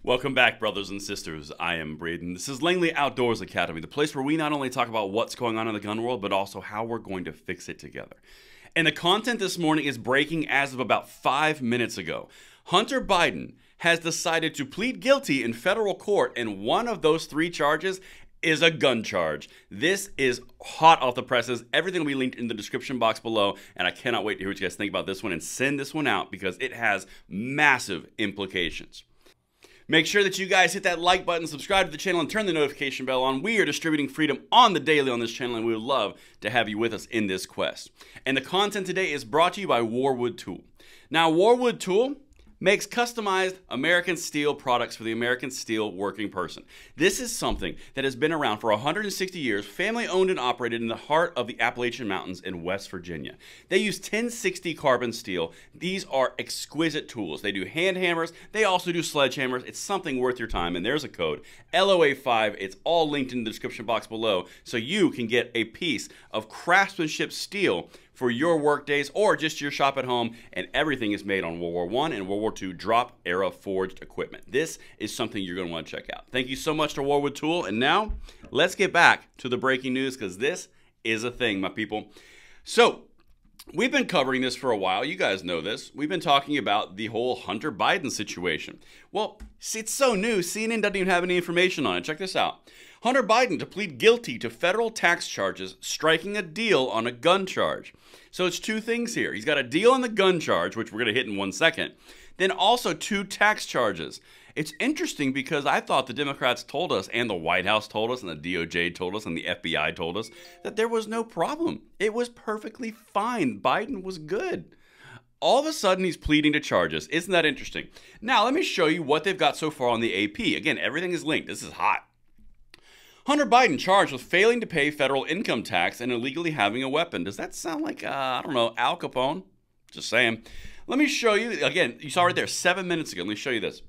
Welcome back, brothers and sisters. I am Braden. This is Langley Outdoors Academy, the place where we not only talk about what's going on in the gun world, but also how we're going to fix it together. And the content this morning is breaking as of about 5 minutes ago. Hunter Biden has decided to plead guilty in federal court, and one of those 3 charges is a gun charge. This is hot off the presses. Everything will be linked in the description box below, and I cannot wait to hear what you guys think about this one and send this one out because it has massive implications. Make sure that you guys hit that like button, subscribe to the channel, and turn the notification bell on. We are distributing freedom on the daily on this channel, and we would love to have you with us in this quest. And the content today is brought to you by Warwood Tool. Now, Warwood Tool makes customized American steel products for the American steel working person. This is something that has been around for 160 years, family owned and operated in the heart of the Appalachian Mountains in West Virginia. They use 1060 carbon steel. These are exquisite tools. They do hand hammers. They also do sledgehammers. It's something worth your time. And there's a code, LOA5. It's all linked in the description box below so you can get a piece of craftsmanship steel for your work days or just your shop at home, and everything is made on World War I and World War II drop era forged equipment. This is something you're going to want to check out. Thank you so much to Warwood Tool, and now let's get back to the breaking news because this is a thing, my people. So we've been covering this for a while. You guys know this. We've been talking about the whole Hunter Biden situation. Well, it's so new, CNN doesn't even have any information on it. Check this out. Hunter Biden to plead guilty to federal tax charges, striking a deal on a gun charge. So it's 2 things here. He's got a deal on the gun charge, which we're going to hit in 1 second. Then also 2 tax charges. It's interesting because I thought the Democrats told us, and the White House told us, and the DOJ told us, and the FBI told us that there was no problem. It was perfectly fine. Biden was good. All of a sudden, he's pleading to charges. Isn't that interesting? Now, let me show you what they've got so far on the AP. Again, everything is linked. This is hot. Hunter Biden charged with failing to pay federal income tax and illegally having a weapon. Does that sound like, I don't know, Al Capone? Just saying. Let me show you, again, you saw right there 7 minutes ago. Let me show you this.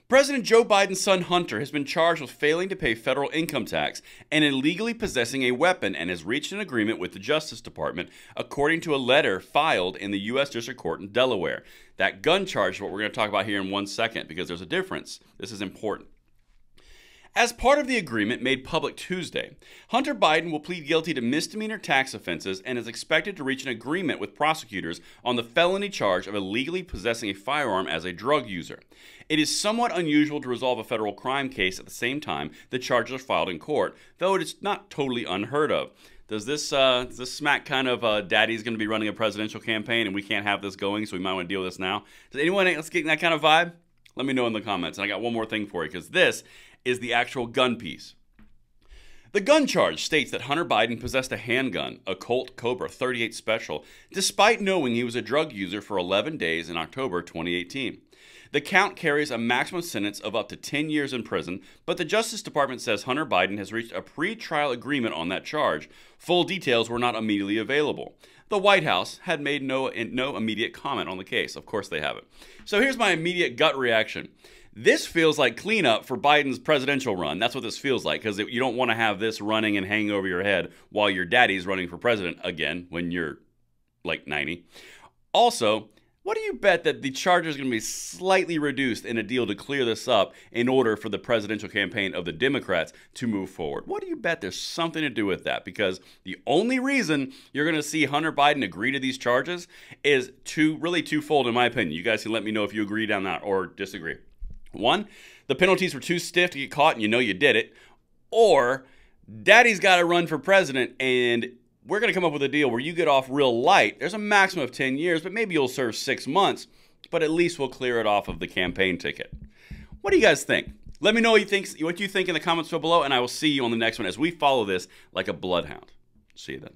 President Joe Biden's son Hunter has been charged with failing to pay federal income tax and illegally possessing a weapon and has reached an agreement with the Justice Department, according to a letter filed in the U.S. District Court in Delaware. That gun charge is what we're going to talk about here in 1 second because there's a difference. This is important. As part of the agreement made public Tuesday, Hunter Biden will plead guilty to misdemeanor tax offenses and is expected to reach an agreement with prosecutors on the felony charge of illegally possessing a firearm as a drug user. It is somewhat unusual to resolve a federal crime case at the same time the charges are filed in court, though it is not totally unheard of. Does this smack kind of daddy's going to be running a presidential campaign and we can't have this going, so we might want to deal with this now? Does anyone else get that kind of vibe? Let me know in the comments. And I got one more thing for you because this is the actual gun piece. The gun charge states that Hunter Biden possessed a handgun, a Colt Cobra 38 Special, despite knowing he was a drug user for 11 days in October 2018. The count carries a maximum sentence of up to 10 years in prison, but the Justice Department says Hunter Biden has reached a pre-trial agreement on that charge. Full details were not immediately available. The White House had made no immediate comment on the case. Of course they haven't. So here's my immediate gut reaction. This feels like cleanup for Biden's presidential run. That's what this feels like, because you don't want to have this running and hanging over your head while your daddy's running for president again when you're like 90. Also, what do you bet that the charges are going to be slightly reduced in a deal to clear this up in order for the presidential campaign of the Democrats to move forward? What do you bet there's something to do with that? Because the only reason you're going to see Hunter Biden agree to these charges is really twofold in my opinion. You guys can let me know if you agree on that or disagree. 1, the penalties were too stiff to get caught and you know you did it. Or daddy's got to run for president and we're going to come up with a deal where you get off real light. There's a maximum of 10 years, but maybe you'll serve 6 months, but at least we'll clear it off of the campaign ticket. What do you guys think? Let me know what you think in the comments below, and I will see you on the next one as we follow this like a bloodhound. See you then.